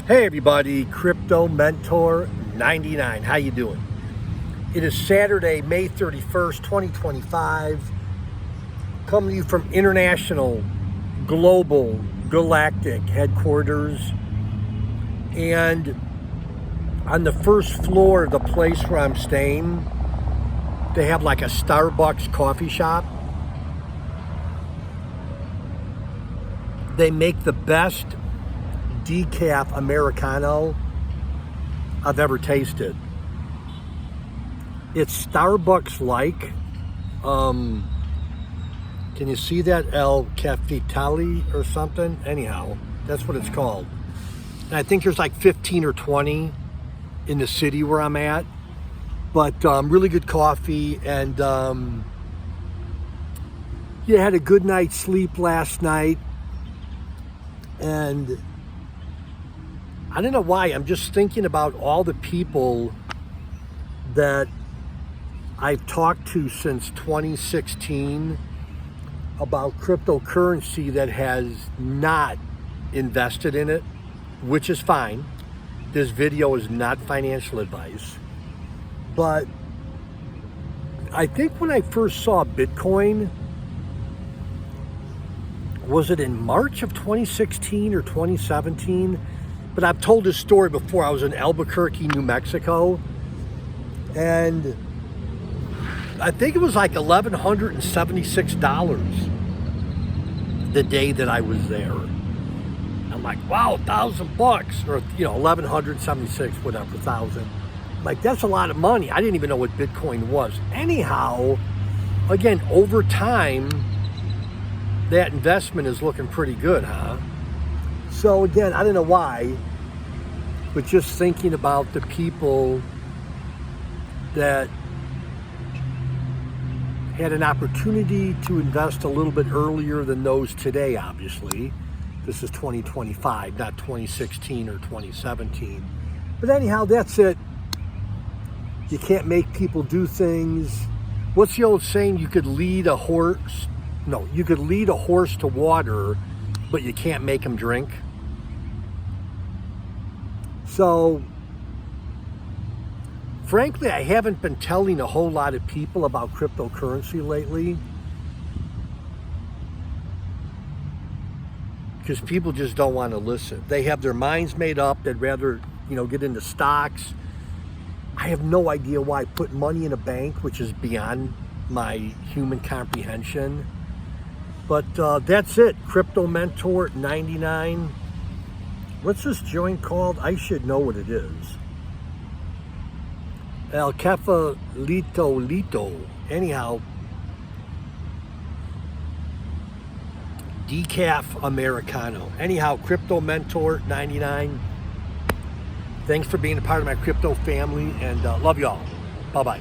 Hey everybody, Crypto Mentor 99. How you doing? It is Saturday, May 31st, 2025. Coming to you from international, global, galactic headquarters. And on the first floor of the place where I'm staying, they have like a Starbucks coffee shop. They make the best decaf Americano I've ever tasted. It's Starbucks-like. Can you see that? El Cafetali or something? Anyhow, that's what it's called. And I think there's like 15 or 20 in the city where I'm at. But really good coffee, and yeah, had a good night's sleep last night. And I don't know why, I'm just thinking about all the people that I've talked to since 2016 about cryptocurrency that has not invested in it, which is fine. This video is not financial advice. But I think when I first saw Bitcoin, was it in March of 2016 or 2017? But I've told this story before. I was in Albuquerque, New Mexico, and I think it was like $1,176 the day that I was there. I'm like, wow, $1,000, or $1,176, whatever, thousand. Like, that's a lot of money. I didn't even know what Bitcoin was. Anyhow, again, over time, that investment is looking pretty good, huh? So again, I don't know why, but just thinking about the people that had an opportunity to invest a little bit earlier than those today, obviously. This is 2025, not 2016 or 2017. But anyhow, that's it. You can't make people do things. What's the old saying? You could lead a horse. No, you could lead a horse to water, but you can't make him drink. So, frankly, I haven't been telling a whole lot of people about cryptocurrency lately, because people just don't want to listen. They have their minds made up. They'd rather, get into stocks. I have no idea why. Put money in a bank, which is beyond my human comprehension. But that's it. Crypto Mentor 99. What's this joint called? I should know what it is. El Cafalito. Anyhow, decaf Americano. Anyhow, Crypto Mentor 99. Thanks for being a part of my crypto family, and love y'all. Bye-bye.